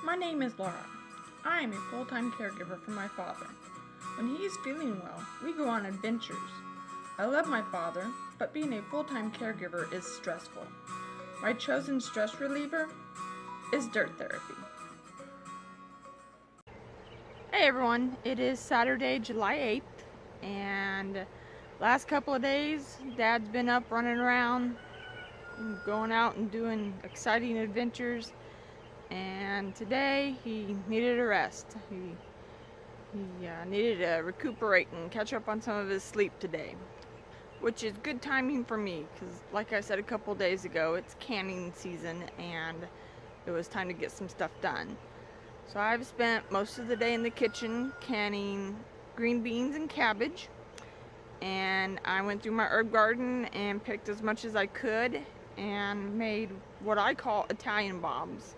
My name is Laura. I am a full-time caregiver for my father. When he is feeling well, we go on adventures. I love my father, but being a full-time caregiver is stressful. My chosen stress reliever is dirt therapy. Hey everyone, it is Saturday, July 8th, and last couple of days, Dad's been up running around, going out and doing exciting adventures, and today he needed a rest. He needed to recuperate and catch up on some of his sleep today, which is good timing for me because, like I said a couple days ago, it's canning season and it was time to get some stuff done. So I've spent most of the day in the kitchen canning green beans and cabbage, and I went through my herb garden and picked as much as I could and made what I call Italian bombs.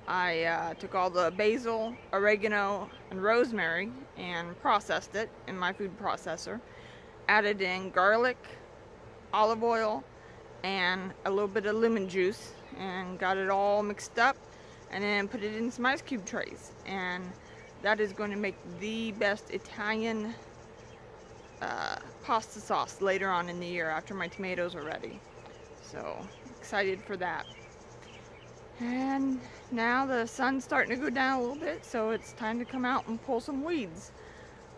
I took all the basil, oregano, and rosemary and processed it in my food processor, added in garlic, olive oil, and a little bit of lemon juice, and got it all mixed up, and then put it in some ice cube trays. And that is going to make the best Italian pasta sauce later on in the year after my tomatoes are ready. So excited for that. And now the sun's starting to go down a little bit, so it's time to come out and pull some weeds.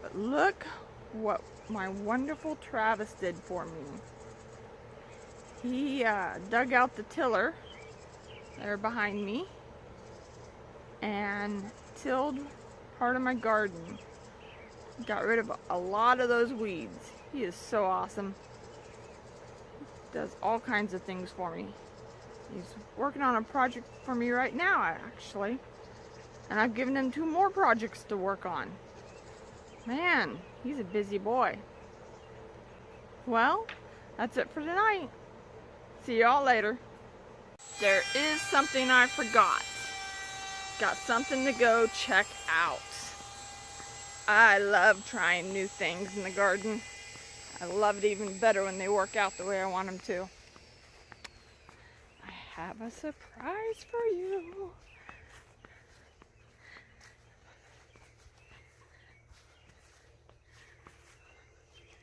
But look what my wonderful Travis did for me. He dug out the tiller there behind me and tilled part of my garden. Got rid of a lot of those weeds. He is so awesome. Does all kinds of things for me. He's working on a project for me right now, actually. And I've given him 2 more projects to work on. Man, he's a busy boy. Well, that's it for tonight. See y'all later. There is something I forgot. Got something to go check out. I love trying new things in the garden. I love it even better when they work out the way I want them to. I have a surprise for you.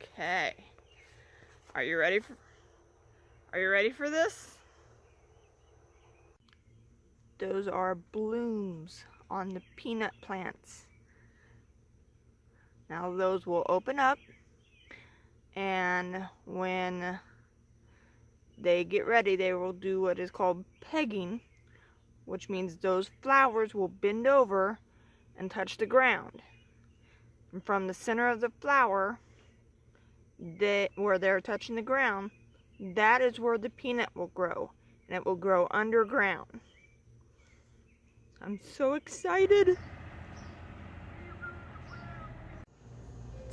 Okay. Are you ready for this? Those are blooms on the peanut plants. Now those will open up, and when they get ready, they will do what is called pegging, which means those flowers will bend over and touch the ground. And from the center of the flower, where they're touching the ground, that is where the peanut will grow, and it will grow underground. I'm so excited.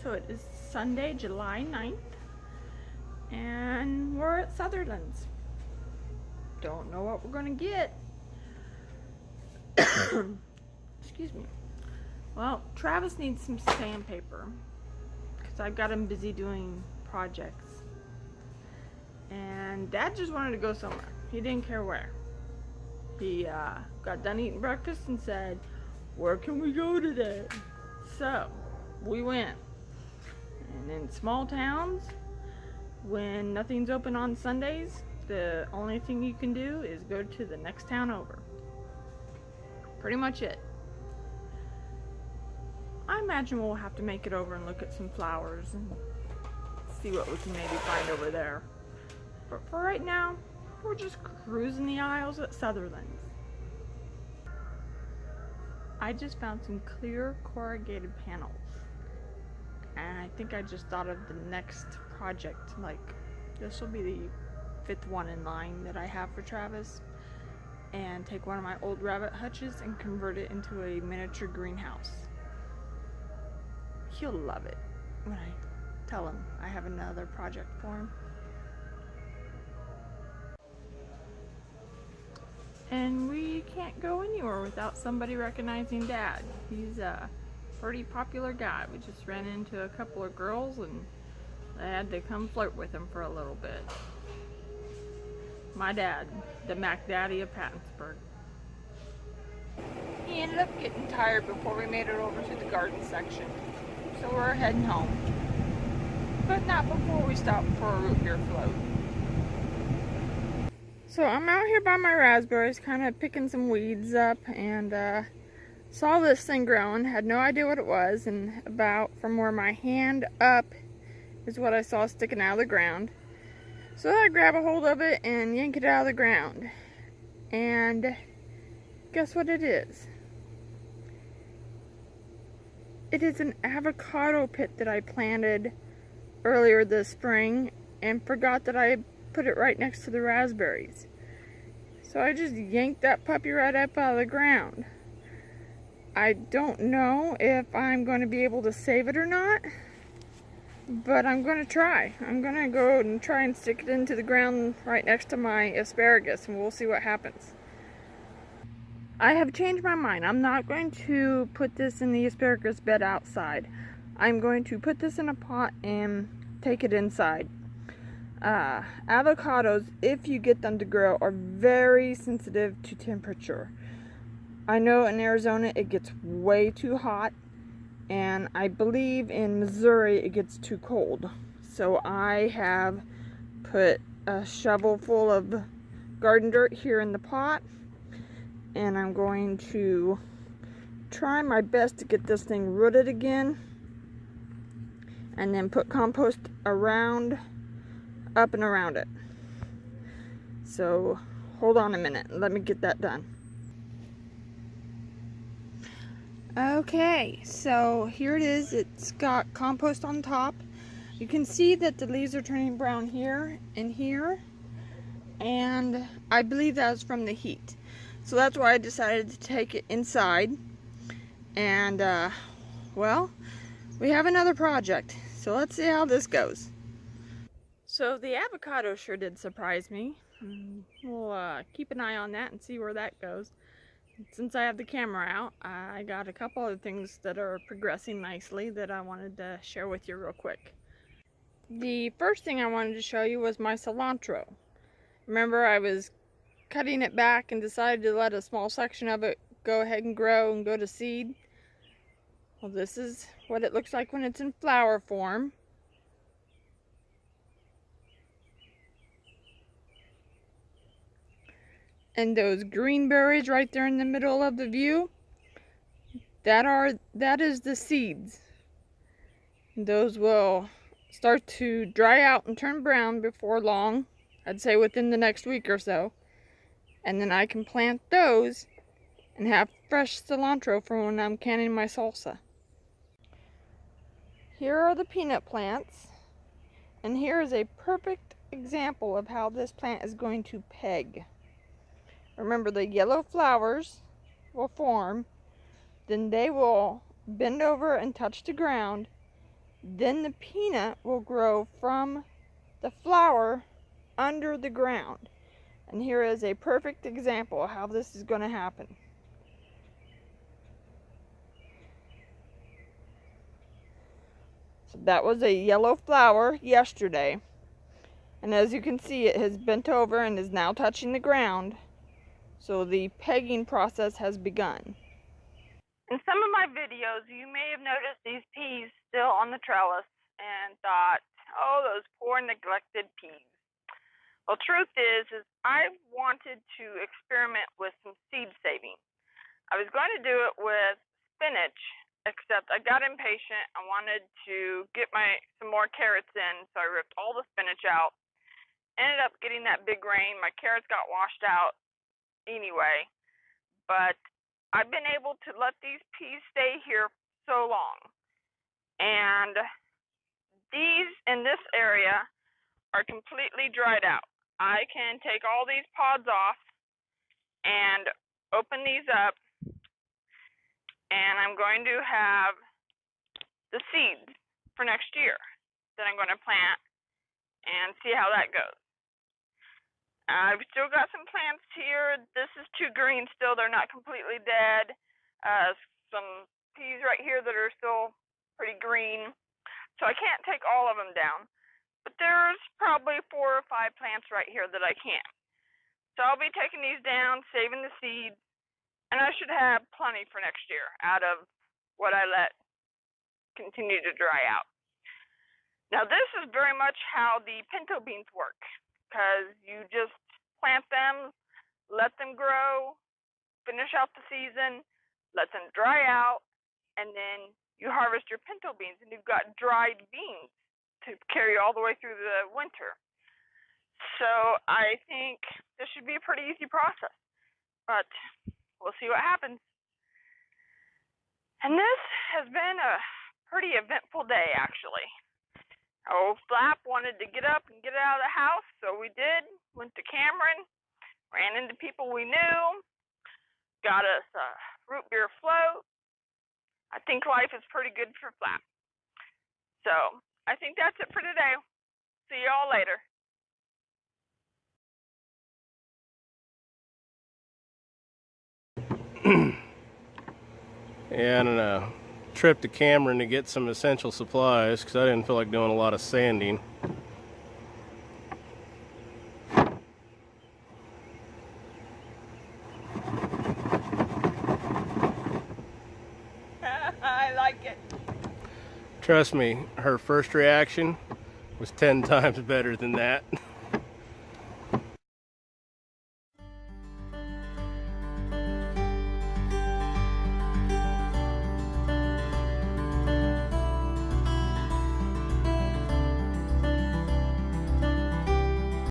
So it is Sunday, July 9th, and we're at Sutherland's. Don't know what we're gonna get. Excuse me. Well, Travis needs some sandpaper because I've got him busy doing projects. And Dad just wanted to go somewhere. He didn't care where. He got done eating breakfast and said, "Where can we go today?" So we went. And in small towns, when nothing's open on Sundays, the only thing you can do is go to the next town over. Pretty much it. I imagine we'll have to make it over and look at some flowers and see what we can maybe find over there. But for right now, we're just cruising the aisles at Sutherland's. I just found some clear corrugated panels. And I think I just thought of the next project. Like, this will be the 5th one in line that I have for Travis. And take one of my old rabbit hutches and convert it into a miniature greenhouse. He'll love it when I tell him I have another project for him. And we can't go anywhere without somebody recognizing Dad. He's a pretty popular guy. We just ran into a couple of girls and I had to come flirt with him for a little bit. My dad, the MacDaddy of Pattonsburg. He ended up getting tired before we made it over to the garden section. So we're heading home. But not before we stop for a root beer float. So I'm out here by my raspberries, kind of picking some weeds up, and saw this thing growing. Had no idea what it was, and about from where my hand up is what I saw sticking out of the ground. So I grab a hold of it and yank it out of the ground. And guess what it is? It is an avocado pit that I planted earlier this spring and forgot that I put it right next to the raspberries. So I just yanked that puppy right up out of the ground. I don't know if I'm going to be able to save it or not, but I'm going to try. I'm going to go and try and stick it into the ground right next to my asparagus, and we'll see what happens. I have changed my mind. I'm not going to put this in the asparagus bed outside. I'm going to put this in a pot and take it inside. Avocados, if you get them to grow, are very sensitive to temperature. I know in Arizona it gets way too hot, and I believe in Missouri it gets too cold. So I have put a shovel full of garden dirt here in the pot, and I'm going to try my best to get this thing rooted again, and then put compost around, up and around it. So hold on a minute, let me get that done. Okay, so here it is. It's got compost on top. You can see that the leaves are turning brown here and here, and I believe that's from the heat. So that's why I decided to take it inside. And well, we have another project, so let's see how this goes. So the avocado sure did surprise me. We'll keep an eye on that and see where that goes. Since I have the camera out, I got a couple other things that are progressing nicely that I wanted to share with you real quick. The first thing I wanted to show you was my cilantro. Remember, I was cutting it back and decided to let a small section of it go ahead and grow and go to seed. Well, this is what it looks like when it's in flower form. And those green berries right there in the middle of the view, that is the seeds. Those will start to dry out and turn brown before long. I'd say within the next week or so. And then I can plant those and have fresh cilantro for when I'm canning my salsa. Here are the peanut plants. And here is a perfect example of how this plant is going to peg. Remember, the yellow flowers will form, then they will bend over and touch the ground, then the peanut will grow from the flower under the ground. And here is a perfect example of how this is going to happen. So that was a yellow flower yesterday, and as you can see, it has bent over and is now touching the ground. So the pegging process has begun. In some of my videos, you may have noticed these peas still on the trellis and thought, oh, those poor neglected peas. Well, truth is I wanted to experiment with some seed saving. I was going to do it with spinach, except I got impatient. I wanted to get some more carrots in, so I ripped all the spinach out. Ended up getting that big rain. My carrots got washed out anyway, but I've been able to let these peas stay here so long, and these in this area are completely dried out. I can take all these pods off and open these up, and I'm going to have the seeds for next year that I'm going to plant and see how that goes. I've still got some plants here. This is too green still. They're not completely dead. Some peas right here that are still pretty green. So I can't take all of them down. But there's probably 4 or 5 plants right here that I can. So I'll be taking these down, saving the seeds, And I should have plenty for next year out of what I let continue to dry out. Now this is very much how the pinto beans work, because you just plant them, let them grow, finish out the season, let them dry out, and then you harvest your pinto beans, and you've got dried beans to carry all the way through the winter. So I think this should be a pretty easy process, but we'll see what happens. And this has been a pretty eventful day, actually. Old Flap wanted to get up and get out of the house, so we did. Went to Cameron, ran into people we knew, got us a root beer float. I think life is pretty good for Flap. So I think that's it for today. See y'all later. Yeah, I don't know. Tripp the Cameron to get some essential supplies because I didn't feel like doing a lot of sanding. I like it. Trust me, her first reaction was 10 times better than that.